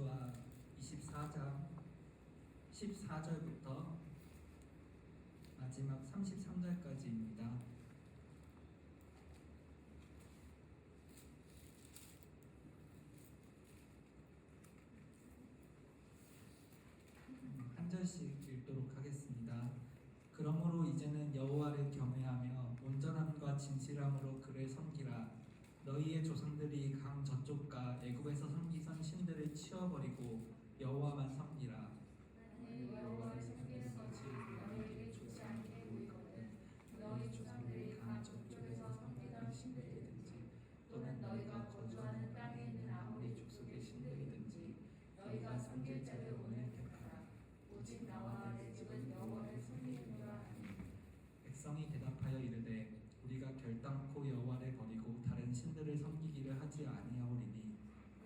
여호수아 24장 14절부터 마지막 33절까지입니다. 한 절씩 읽도록 하겠습니다. 그러므로 이제는 여호와를 경외하며 온전함과 진실함으로 그를 섬기라. 너희의 조상들이 강 저쪽과 애굽에서 섬기던 신들을 치워버리고 여호와만 섬기라. 여호와를 섬기는 것이 너희에게 좋지 않게 보이거든 너희 조상들이 강 저쪽에서 섬기던 신들이든지 또는 너희가 거주하는 땅에 있는 아무리 족속의 신들이든지 너희가 섬길 자를 오늘 택하라. 오직 나와 내 집은 여호와를 섬기느니라 하니 백성이 대답하여 이르되 우리가 결단코 여호와를 버리고 다른 신들을 섬기기를 하지 아니하오리니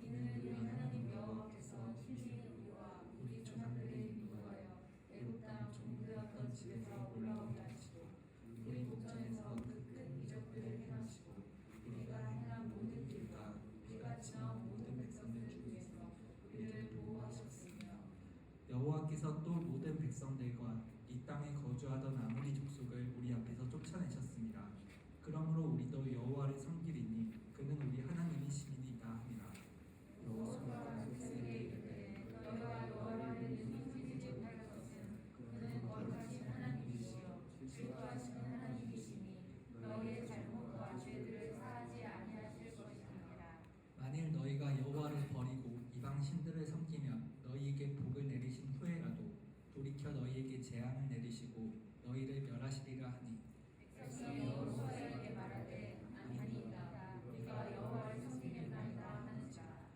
이는 우리 하나님 여호와께서 친히 우리와 우리 조상들을 인도하여 애굽 땅 종되었던 집에서 올라오게 하시고 우리 목전에서 그 큰 이적들을 행하시고 우리가 행한 모든 일과 피가 지나온 모든 백성들 중에서 우리를 보호하셨으며 여호와께서 또 모든 백성들과 이 땅에 거주하던 아무리 족속을 우리 앞에서 쫓아내셨습니다. 그러므로 우리도 여호와를 섬기리니 그는 우리 하나님이시니이다 하니라. 여호수아가 백성에게 이르되 너희가 여호와를 능히 못할 것은 그는 거룩하신 하나님이시요 질투하시는 하나님이시니 너희의 잘못과 죄들을 사하지 아니하실 것이니라. 만일 너희가 여호와를 버리고 이방 신들을 섬기면 너희에게 복을 내리신 후에라도 돌이켜 너희에게 재앙을 내리시고 너희를 멸하시리라 하니 백성이 여호수아에게 말하되 아니니이다. 우리가 여호와를 섬기겠나이다 하는지라.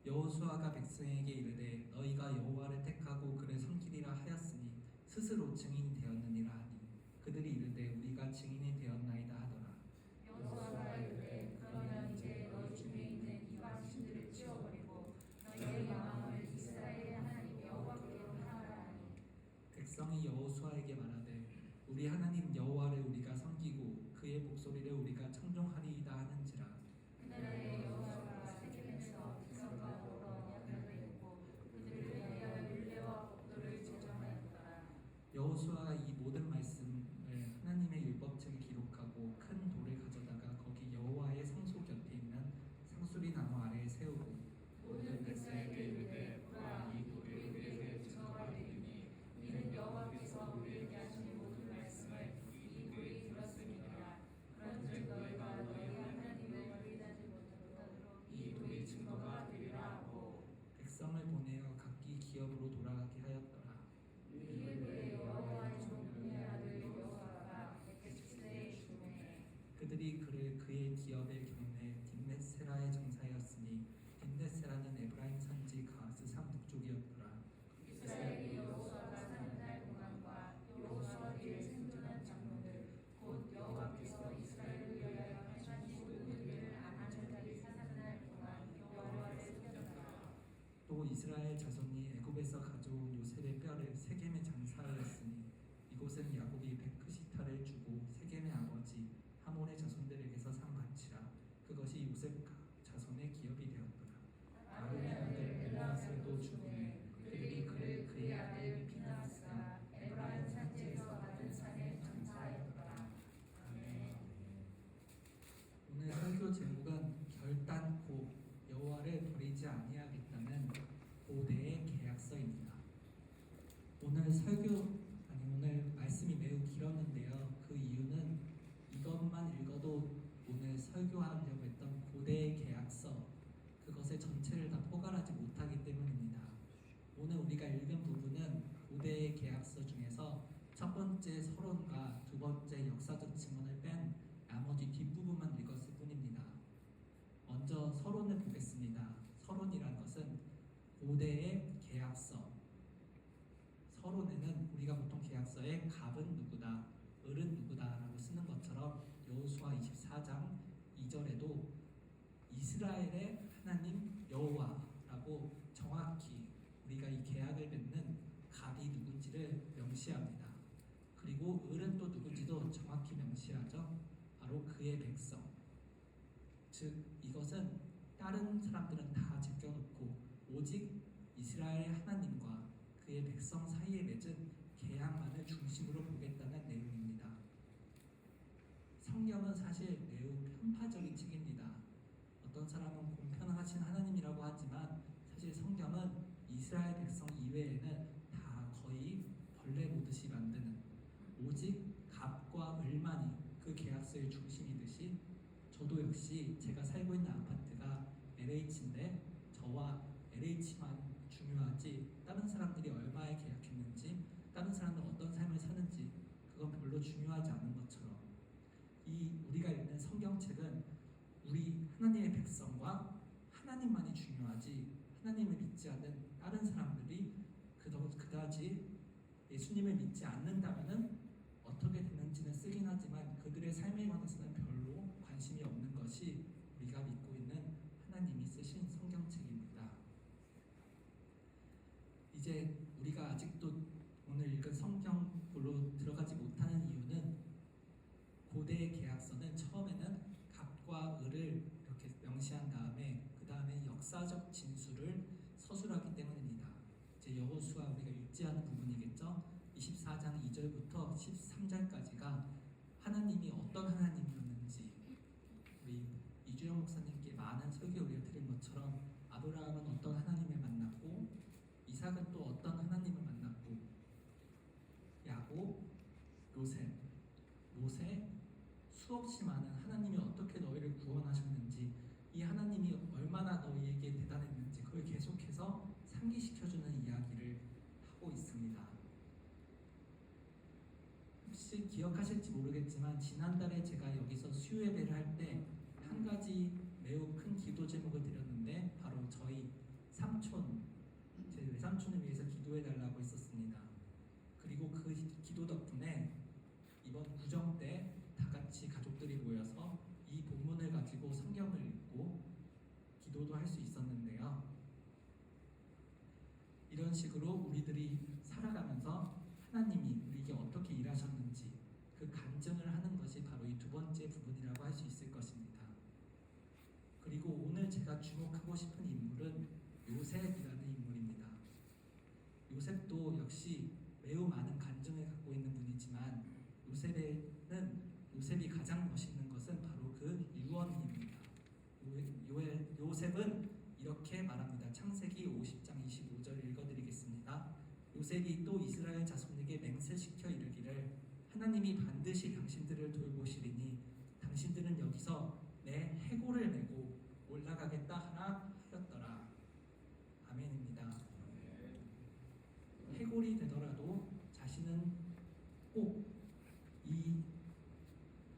여호수아가 백성에게 이르되 너희가 여호와를 택하고 그를 섬기리라 하였으니 스스로 증인이 되었느니라 하니 그들이 이르되 우리가 증인이 되었나이다 하더라. 여호수아가 이르되 그러면 이제 너희 중에 있는 이방 신들을 치워버리고 너희의 영광을 이스라엘의 하나님 여호와께로 향하라 하니 백성이 여호수아에게 말하되 우리 하나님 여호와를 우리가 섬기고 그의 목소리를 우리가 청종하리이다 하는지라. 그날에 여호수아가 세겜에서 백성과 더불어 언약을 맺고 그들을 위하여 율례와 법도를 제정하였더라. 여호수아가 이 모든 말씀을 하나님의 율법책에 기록하고 큰 돌을 가져다가 거기 여호와의 성소 곁에 있는 상수리 나무 아래에 세우고 모든 백성에게 이르되 보라 이 돌이 우리에게 증거가 되리니 이는 여호와께서 우리에게 하신 모든 말씀을 이 돌이 들었음이니라. 그런즉 너희가 너희 하나님을 버리지 못하도록 이 돌이 증거가 되리라 하고 백성을 보내어 각기 기업으로 돌아가게 하였더라. 이후에 여호와의 종 눈의 아들 여호수아가 110세에 죽음에 그들이 그를 그의 기업의 경내 딘벳세라에 정사하였으니 딘벳세라는 에브라임 산지 가스 상북쪽이었더라. 이스라엘이 여호수아가 사는 날 동안과 여호수아 뒤에 생존한 장로들 곧 여호와께서 이스라엘을 위하여 행하신 모든 일을 아나니아들이 사는 날 동안 여호와를 섬겼더라. 또 이스라엘 자손이 애굽에서 가져온 요셉의 뼈를 세겜에 장사하였으니 이곳은 야곱이 베크시타를 주고 세겜의 아버지 하몰의 자손들에게서 산 가치라. 그것이 요셉 자손의 기업이 되었더라. 아론의 아들 엘라살도 죽음에 그들이 그를 그의 아들 비나스가 에브라임 산지에서 받은 산에 장사하였더라. 아멘. 오늘 설교 제목은 결단코 여호와를 버리지 아니하겠다는 고대의 계약서입니다. 오늘 오늘 말씀이 매우 길었는데요. 그 이유는 이것만 읽어도 오늘 설교하려고 했던 고대의 계약서 그것의 전체를 다 포괄하지 못하기 때문입니다. 오늘 우리가 읽은 부분은 고대의 계약서 중에서 첫 번째 서론과 두 번째 역사적 증언을 뺀 나머지 뒷부분만 읽었을 뿐입니다. 먼저 서론을 보겠습니다. 서론이란 것은 고대의 계약서. 서론에는 우리가 보통 계약서에 갑은 누구다, 을은 누구다 라고 쓰는 것처럼 여호수아 24장 2절에도 이스라엘의 하나님 여호와라고 정확히 우리가 이 계약을 맺는 갑이 누군지를 명시합니다. 그리고 을은 또 누군지도 정확히 명시하죠. 바로 그의 백성. 즉 이것은 다른 사람들은 다 제껴놓고 오직 여호와의 하나님과 그의 백성 사이에 맺은 계약만을 중심으로 보겠다는 내용입니다. 성경은 사실 매우 편파적인 책입니다. 어떤 사람은 공평하신 하나님이라고 하지만 사실 성경은 이스라엘 백성 이외에는 다 거의 벌레 보듯이 만드는, 오직 값과 을만이 그 계약서의 중심이듯이, 저도 역시 제가 살고 있는 아파트가 LH인데 저와 LH만 중요하지 다른 사람들이 얼마에 계약했는지, 다른 사람들 어떤 삶을 사는지 그건 별로 중요하지 않은 것처럼, 이 우리가 읽는 성경책은 우리 하나님의 백성과 하나님만이 중요하지 하나님을 믿지 않는 다른 사람들이 그다지 예수님을 믿지 않는다면은 어떻게 되는지는 쓰긴 하지만 그들의 삶에 관해서는 별로 관심이 없는 것이 우리가 믿고 있는 하나님이 쓰신 성경책입니다. 이제 우리가 아직도 오늘 읽은 성경으로 들어가지 못하는 이유는, 고대의 계약서는 처음에는 갑과 을을 이렇게 명시한 다음에 그 다음에 역사적 진술을 서술하기 때문입니다. 이제 여호수아 우리가 읽지 않은 부분이겠죠. 24장 2절부터 13절까지가 하나님이 어떤 하나님이었는지, 우리 이주영 목사님께 많은 설교 우리가 들은 것처럼 아브라함은 어떤 하나님을 만났고, 이삭은 또 어떤 하나님을 만났고, 야곱, 요셉, 모세, 수없이 많은 하나님이 어떻게 너희를 구원하셨는지, 이 하나님이 얼마나 너희에게 대단했는지 그걸 계속해서 상기시켜주는 이야기를 하고 있습니다. 혹시 기억하실지 모르겠지만 지난달에 제가 여기서 수요예배를 할 때 한 가지 매우 큰 기도 제목을 드렸는데, 바로 저희 삼촌, 제 외삼촌을 위해서 기도해달라고 했었습니다. 그리고 그 기도 덕분에 이번 구정 때 다 같이 가족들이 모여서 이 본문을 가지고 성경을 읽고 기도도 할 수 있었는데요. 이런 식으로 우리들이 살아가면서 하나님이 우리에게 어떻게 일하셨는지 그 간증을 하는 것이 바로 이 두 번째 부분이라고 할 수 있을 것입니다. 그리고 오늘 제가 주목하고 싶은 인물은 요셉이라는 인물입니다. 요셉도 역시 매우 많은 간증을 갖고 있는 분이지만, 요셉이 가장 멋있는 것은 바로 그 유언입니다. 요셉은 이렇게 말합니다. 창세기 50장 25절 읽어드리겠습니다. 요셉이 또 이스라엘 자손에게 맹세시켜 이르기를, 하나님이 반드시 당신들을 돌보시리니 당신들은 여기서 내 해골을 메고 올라가겠다 하나 하였더라. 아멘입니다. 해골이 되더라도 자신은 꼭 이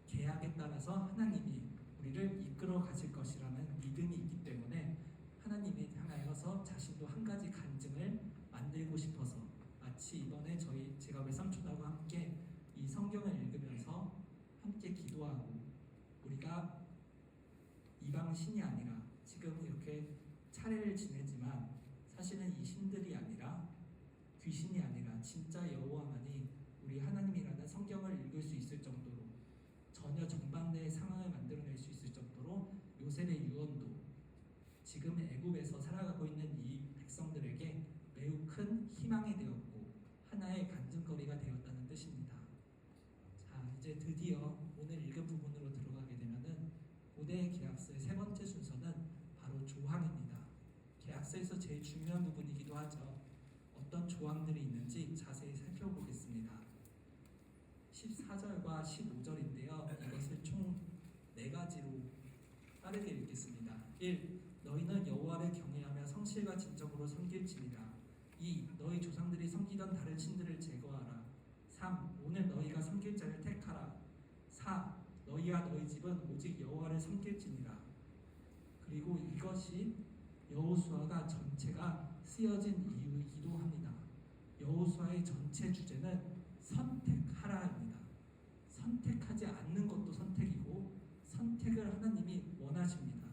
계약에 따라서 하나님이 우리를 이끌어 가실 것이라는 믿음이 있기 때문에 하나님에 향하여서 자신도 한 가지 간증을 만들고 싶어서, 마치 이번에 제가 외삼촌하고 함께 이 성경을 읽으면서 함께 기도하고, 우리가 이방 신이 아니라 지금 이렇게 차례를 지내지만 사실은 이 신들이 아니라, 귀신이 아니라 진짜 여호와만이 우리 하나님이라는 성경을 읽을 수 있을 정도로, 전혀 정반대의 상황을 만들어낼 수 있을 정도로 요셉의 유언도 지금 애굽에서 살아가고 있는 이 백성들에게 매우 큰 희망이 되었고 하나의 간증거리가 되었다는 뜻입니다. 자, 이제 드디어 오늘 읽은 부분으로 들어가게 되면은, 고대의 계약서의 세 번째 순서는 바로 조항입니다. 계약서에서 제일 중요한 부분이기도 하죠. 어떤 조항들이 있는지 자세히 살펴보겠습니다. 14절과 15절인데요. 이것을 총 4가지로 빠르게 읽겠습니다. 1. 너희는 여호와를 경외하며 성실과 진정으로 섬길지니라. 2. 너희 조상들이 섬기던 다른 신들을 제거하라. 3. 오늘 너희가 섬길 자를 택하라. 4. 너희와 너희 집은 오직 여호와를 섬길지니라. 그리고 이것이 여호수아가 전체가 쓰여진 이유이기도 합니다. 여호수아의 전체 주제는 선택하라입니다. 선택하지 않는 것도 선택이고, 선택을 하나님이 원하십니다.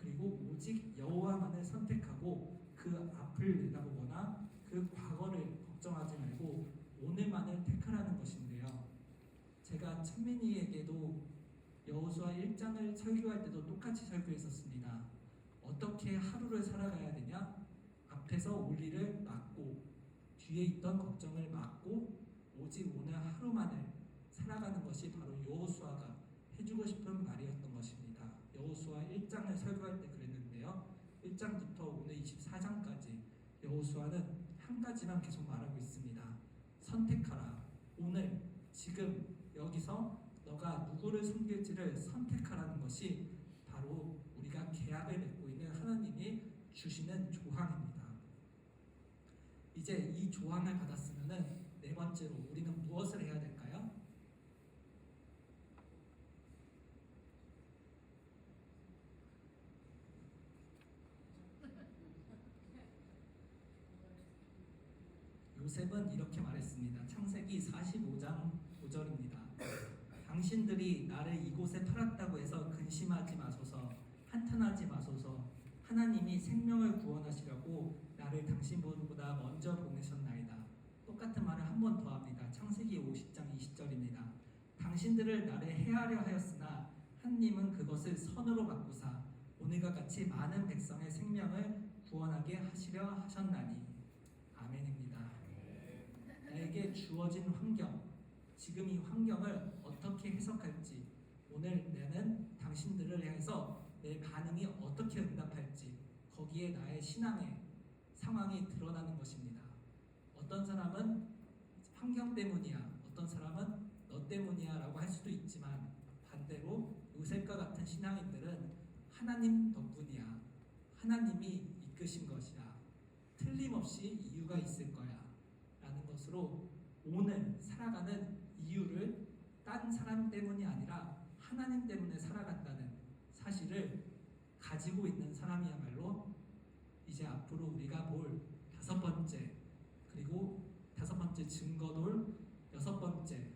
그리고 오직 여호와만을 선택하고 그 앞을 내다보거나 그 과거를 걱정하지 말고 오늘만을 택하라는 것인데요. 제가 찬민이에게도 여호수아 1장을 설교할 때도 똑같이 설교했었습니다. 어떻게 하루를 살아가야 되냐? 앞에 앞에서 올 일을 막고 뒤에 있던 걱정을 막고 오직 오늘 하루만을 살아가는 것이 바로 여호수아가 해주고 싶은 말이었던 것입니다. 여호수아 1장을 설교할 때 그랬는데요. 1장부터 오늘 24장까지 여호수아는 한 가지만 계속 말하고 있습니다. 선택하라. 오늘 지금 여기서 너가 누구를 섬길지를 선택하라는 것이 바로 우리가 계약을 맺고 있는 하나님이 주시는 조항입니다. 이제 이 조항을 받았으면은 네 번째로 우리는 무엇을 해야 될까요? 요셉은 이렇게 말했습니다. 창세기 45장 5절입니다. 당신들이 나를 이곳에 팔았다고 해서 근심하지 마소서, 한탄하지 마소서. 하나님이 생명을 구원하시려고 나를 당신보다 먼저 보내셨나이다. 똑같은 말을 한 번 더 합니다. 창세기 50장 20절입니다. 당신들을 나를 해하려 하였으나 하나님은 그것을 선으로 바꾸사 오늘과 같이 많은 백성의 생명을 구원하게 하시려 하셨나니. 아멘입니다. 나에게 주어진 환경, 지금 이 환경을 어떻게 해석할지, 오늘 나는 당신들을 향해서 내 반응이 어떻게 응답할지, 거기에 나의 신앙의 상황이 드러나는 것입니다. 어떤 사람은 환경 때문이야, 어떤 사람은 너 때문이야 라고 할 수도 있지만, 반대로 요셉과 같은 신앙인들은 하나님 덕분이야, 하나님이 이끄신 것이야, 틀림없이 이유가 있을 거야 라는 것으로 오늘 살아가는 이유를 딴 사람 때문이 아니라 하나님 때문에 살아간다는 사실을 가지고 있는 사람이야말로 이제 앞으로 우리가 볼 다섯 번째, 그리고 다섯 번째 증거돌, 여섯 번째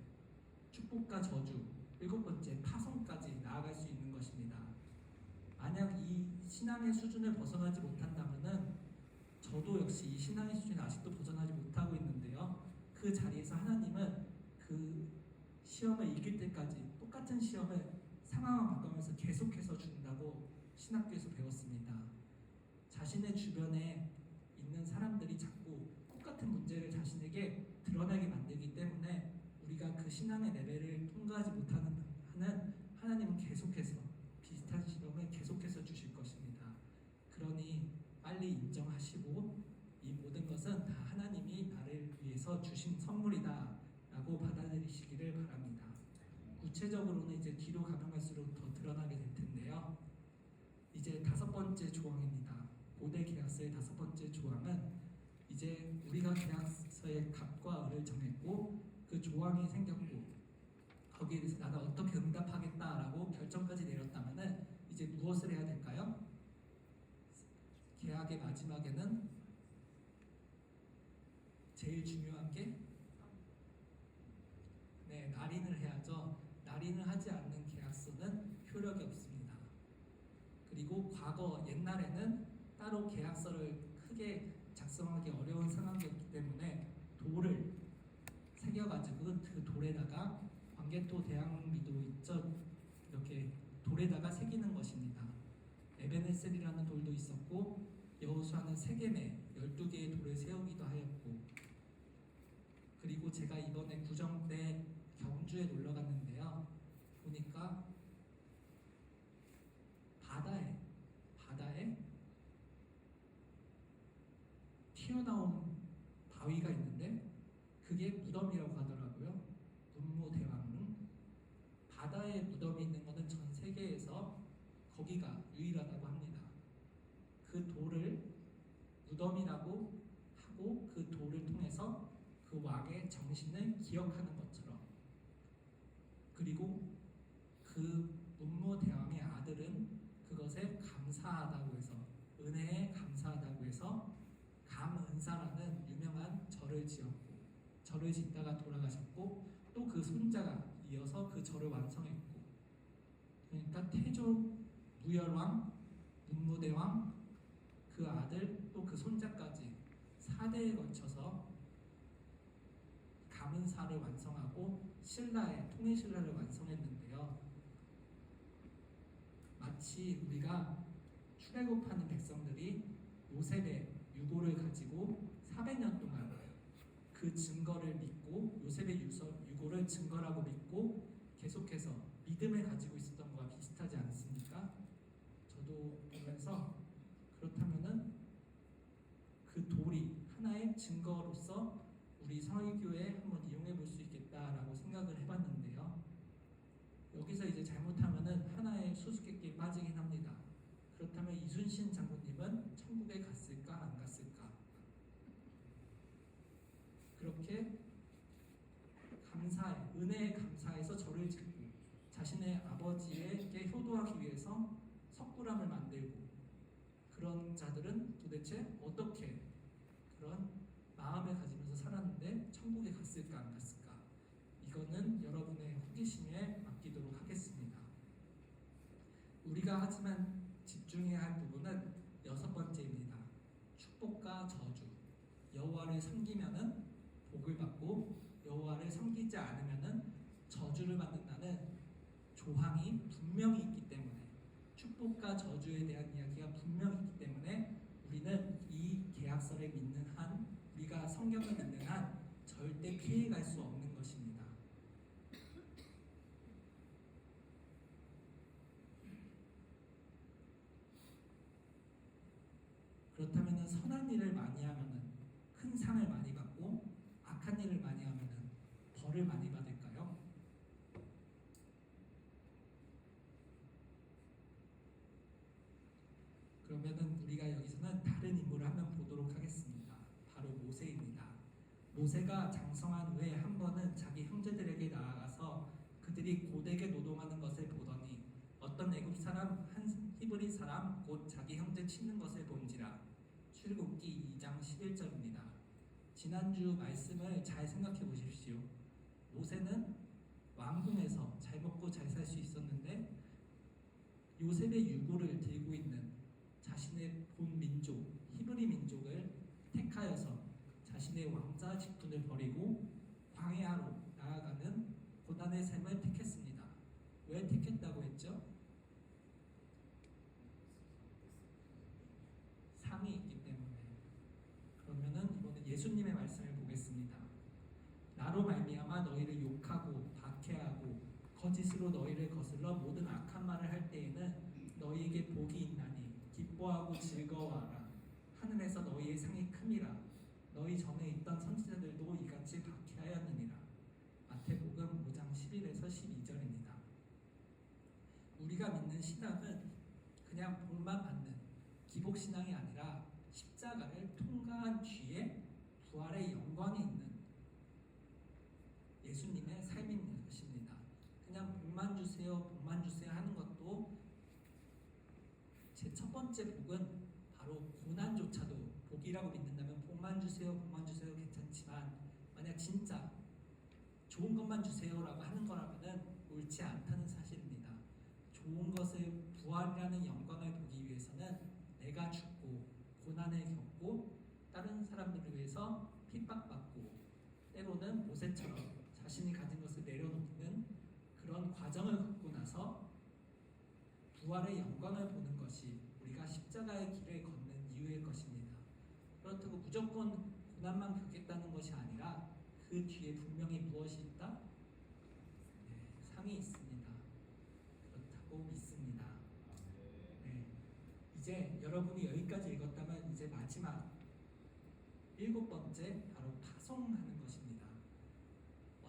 축복과 저주, 일곱 번째 파송까지 나아갈 수 있는 것입니다. 만약 이 신앙의 수준을 벗어나지 못한다면은 저도 역시 이 신앙의 수준을 아직도 벗어나지 못하고 있는데요. 그 자리에서 하나님은 그 시험을 이길 때까지 똑같은 시험을 상황을 바꾸면서 계속해서 준다고 신학교에서 배웠습니다. 자신의 주변에 있는 사람들이 자꾸 똑같은 문제를 자신에게 드러나게 만들기 때문에 우리가 그 신앙의 레벨을 통과하지 못하는 하나님은 계속해서 비슷한 시험을 계속해서 주실 것입니다. 그러니 빨리 인정하시고 이 모든 것은 다 하나님이 나를 위해서 주신 선물이다 라고 받아들이시기를 바랍니다. 구체적으로는 이제 뒤로 가면 갈수록 더 드러나게 될 텐데요. 이제 다섯 번째 조항입니다. 고대 계약서의 다섯 번째 조항은 이제 우리가 계약서의 갑과 을을 정했고 그 조항이 생겼고 거기에 대해서 나는 어떻게 응답하겠다라고 결정까지 내렸다면은 이제 무엇을 해야 될까요? 계약의 마지막에는 제일 중요한 게 날인을 해야죠. 날인을 하지 않는 계약서는 효력이 없습니다. 그리고 과거 옛날에는 따로 계약서를 크게 작성하기 어려운 상황이었기 때문에 돌을 새겨가지고 그 돌에다가 광개토 대항미도 있죠. 이렇게 돌에다가 새기는 것입니다. 에베네셀이라는 돌도 있었고 여호수아는 세겜에 12개의 돌을 세우기도 하였고, 그리고 제가 이번에 구정 때 경주에 놀러 갔는데요. 보니까 바다에 튀어나온 바위가 있는데 그게 무덤이라고 하더라고요. 문무대왕릉. 바다에 무덤이 있는 것은 전 세계에서 거기가 유일하다고 합니다. 그 돌을 무덤이라고 하고 그 돌을 통해서 그 왕의 정신을 기억하는 것처럼, 그리고 그 문무대왕의 아들은 그것에 감사하다고 해서, 은혜에 감사하다고 해서 감은사라는 유명한 절을 지었고, 절을 짓다가 돌아가셨고, 또 그 손자가 이어서 그 절을 완성했고, 그러니까 태조 무열왕, 문무대왕, 그 아들 또 그 손자까지 4대에 걸쳐서 감은사를 완성하고 신라의 통일신라를 완성했는데요. 마치 우리가 출애굽하는 백성들이 요셉의 유고를 가지고 지고 400년 동안 그 증거를 믿고 요셉의 유고를 증거라고 믿고 계속해서 믿음을 가지고 있었던 것과 비슷하지 않습니까? 저도 보면서 그렇다면은 그 돌이 하나의 증거로서 우리 서울교회에 한번 이용해 볼 수 있겠다라고 생각을 해봤는데요. 여기서 이제 잘못하면은 하나의 수수께끼에 빠지긴 합니다. 그렇다면 이순신 장군님은 천국에 갔을까 안 갔을까? 그렇게 감사해, 은혜에 감사해서 절을 짓고 자신의 아버지에게 효도하기 위해서 석굴암을 만들고 그런 자들은 도대체 어떻게 그런 마음을 가지면서 살았는데 천국에 갔을까 안 갔을까? 이거는 여러분의 호기심에 맡기도록 하겠습니다. 우리가 하지만 집중해야 할 부분은 6번째입니다. 축복과 저주. 여호와를 섬기면은 복을 받고 여호와를 섬기지 않으면은 저주를 받는다는 조항이 분명히 있기 때문에 축복과 저주에 대한 이야기가 분명히 있기 때문에 우리는 이 계약서를 믿는 한 우리가 성경을 믿는 한 절대 피해갈 수 없는 것입니다. 그렇다면 선한 일을 많이 하면은 큰 상을 많이 받고 악한 일을 많이 하면은 벌을 많이 받을까요? 그러면은 우리가 여기서는 다른 인물을 한 명 보도록 하겠습니다. 바로 모세입니다. 모세가 장성한 후에 한 번은 자기 형제들에게 나아가서 그들이 고되게 노동하는 것을 보더니 어떤 애굽 사람 한 히브리 사람 곧 자기 형제 치는 것을 본지라. 출애굽기 2장 11절입니다. 지난주 말씀을 잘 생각해 보십시오. 모세는 왕궁에서 잘 먹고 잘 살 수 있었는데 요셉의 유고를 들고 있는 자신의 본 민족 히브리 민족을 택하여서 자신의 왕자 직분을 버리고 광야로 나아가는 고난의 삶을 택했습니다. 왜 택했다고 했죠? 상이 있기 때문에. 그러면은 이번에 예수님의 말씀을 보겠습니다. 나로 말미암아 너희를 욕하고 박해하고 거짓으로 너희를 거슬러 모든 악한 말을 할 때에는 너희에게 복이 있나니 기뻐하고 즐거워하라. 하늘에서 너희의 상이 큼이라. 너희 전에 있던 선지자들도 이같이 박해하였느니라. 마태복음 5장 11에서 12절입니다. 우리가 믿는 신앙은 그냥 복만 받는 기복신앙이 아니라 십자가를 통과한 뒤에 부활의 영광이 있는 예수님의 삶인 것입니다. 그냥 복만 주세요, 복만 주세요 하는 것도 제 첫 번째 복은 바로 고난조차도 복이라고 믿는다면 복만 주세요, 복만 주세요 괜찮지만 만약 진짜 좋은 것만 주세요라고 하는 거라면은 옳지 않다는 사실입니다. 좋은 것을 부활이라는 영광을 보기 위해서는 내가 죽고 고난을 겪고 다른 사람들을 위해서 핍박받고 때로는 모세처럼 자신이 가진 것을 내려놓는 그런 과정을 겪고 나서 부활의 영광을 보는 것이 우리가 십자가의 길을 걷는 이유일 것입니다. 그렇다고 무조건 고난만 겪겠다는 것이 아니라 그 뒤에 분명히 무엇이 있다? 네, 상이 있습니다. 그렇다고 믿습니다. 네, 이제 여러분이 여기까지 읽었다면 이제 마지막 7번째 바로 파송하는 것입니다.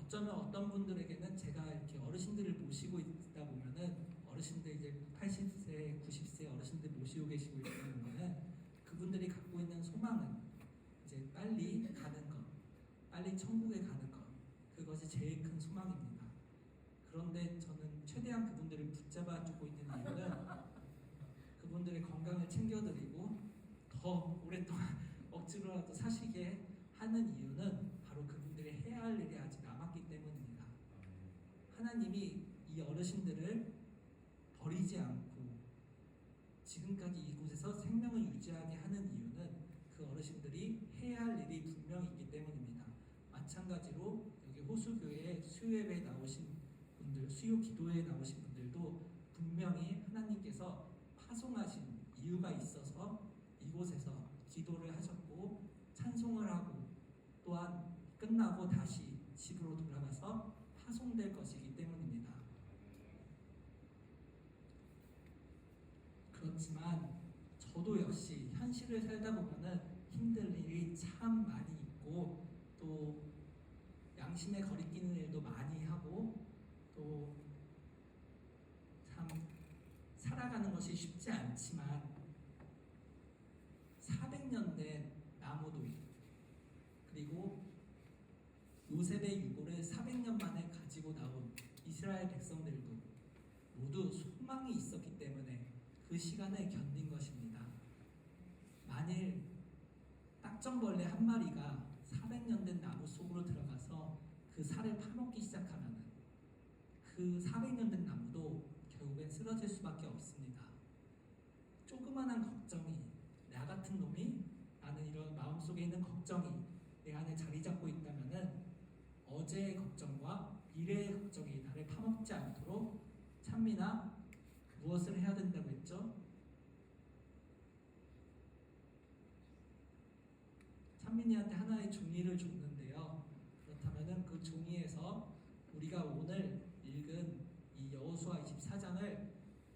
어쩌면 어떤 분들에게는 제가 이렇게 어르신들을 모시고 있다 보면은 어르신들 이제 80세, 90세 어르신들 모시고 계시고 있다는 거는 그분들이 갖고 있는 소망은 이제 빨리 가는 것, 빨리 천국에 가는 것, 그것이 제일 큰 소망입니다. 그런데 저는 최대한 그분들을 붙잡아 주고 있는 이유는 그분들의 건강을 챙겨드리고 더 오랫동안 억지로라도 사시게 하는 이유는 바로 그분들이 해야 할 일이 아직 남았기 때문입니다. 하나님이 이 어르신들을 버리지 않고 지금까지 이곳에서 생명을 유지하게 하는 이유는 그 어르신들이 해야 할 일이 분명히 있기 때문입니다. 마찬가지로 여기 호수교회 수요예배에 나오신 분들, 수요 기도회에 나오신 분들도 분명히 하나님께서 파송하신 이유가 있어서 이곳에서 기도를 하셨고 찬송을 하고 또한 끝나고 다시 집으로 돌아가서 파송될 것이기 때문입니다. 그렇지만 저도 역시 현실을 살다 보면은 힘들 일이 참 많이 있고 또 양심에 거리끼는 일도 많이 하고 또 참 살아가는 것이 쉽지 않지만 400년 된 나무도 그리고 요셉의 유고를 400년 만에 가지고 나온 이스라엘 백성들도 모두 소망이 있었기 때문에 그 시간을 견딘 것입니다. 만일 딱정벌레 한 마리가 400년 된 나무 속으로 들어가서 그 살을 파먹기 시작하면 그 400년 된 나무도 결국엔 쓰러질 수밖에 없습니다. 조그만한 걱정이 나 같은 놈이 나는 이런 마음속에 있는 걱정이 내 안에 자리 잡고 있다면 어제의 걱정과 미래의 걱정이 나를 파먹지 않도록 찬미나 무엇을 해야 된다고 했죠? 찬민이한테 하나의 종이를 줬는데요. 그렇다면 그 종이에서 우리가 오늘 읽은 이 여호수아 24장을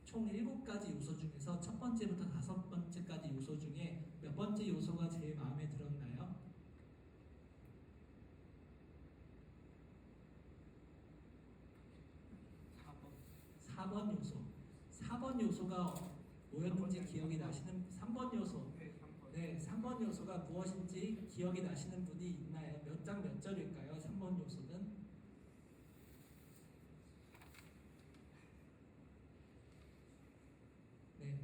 총 7가지 요소 중에서 첫 번째부터 5번째까지 요소 중에 몇 번째 요소가 제일 마음에 들었나요? 4번 요소. 4번 요소가 뭐였는지 기억이 나시는 3번 요소. 네, 3번 요소가 무엇인지 기억이 나시는 분이 있나요? 몇 장 몇 절일까요? 3번 요소는? 네,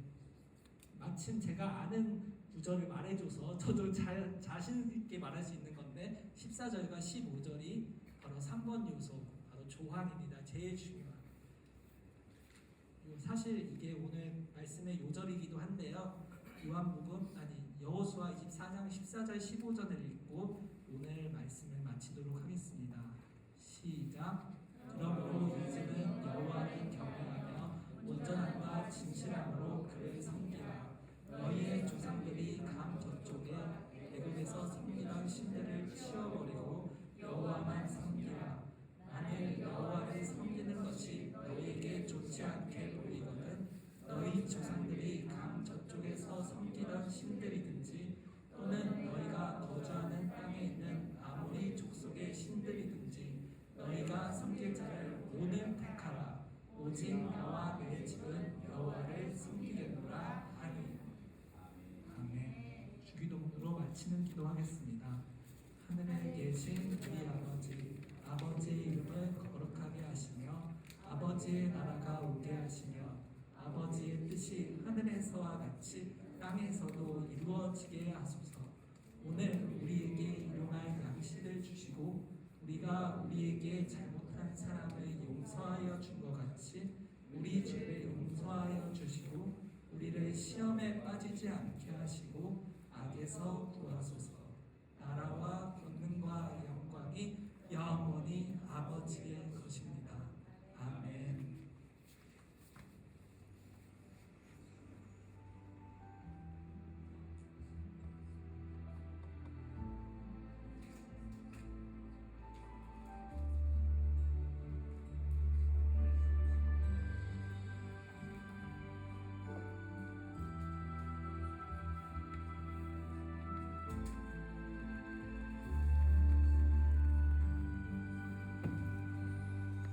마침 제가 아는 구절을 말해줘서 저도 자신 있게 말할 수 있는 건데 14절과 15절이 바로 3번 요소, 바로 조항입니다. 제일 중요한. 사실 이게 오늘 말씀의 요절이기도 한데요. 요한복음 여호수아 24장 14절 15절을 읽고 오늘 말씀을 마치도록 하겠습니다. 시작. 그러므로 이제는 여호와를 경외하며 온전함과 진실함으로 그를 섬기라. 너희의 조상들이 강 저쪽에 애굽에서 섬기던 신들을 치워버리고 여호와만 섬기라. 만일 여호와를 섬기는 것이 너희에게 좋지 않게 보이거든 너희 조상들이 강 저쪽에서 섬기던 신들이든지 또는 너희가 거주하는 땅에 있는 아모리 족속의 신들이든지 너희가 섬길 자를 오늘 택하라. 오직 나와 내 집은 여호와를 섬기겠노라 하니. 아멘. 주기도문으로 마치는 기도하겠습니다. 하늘에 계신 우리 아버지의 이름을 거룩하게 하시며 아버지의 나라가 오게 하시며 아버지의 뜻이 하늘에서와 같이 땅에서도 이루어지게 하소서. 오늘 우리에게 일용할 양식을 주시고 우리가 우리에게 잘못한 사람을 용서하여 준 것 같이 우리 죄를 용서하여 주시고 우리를 시험에 빠지지 않게 하시고 악에서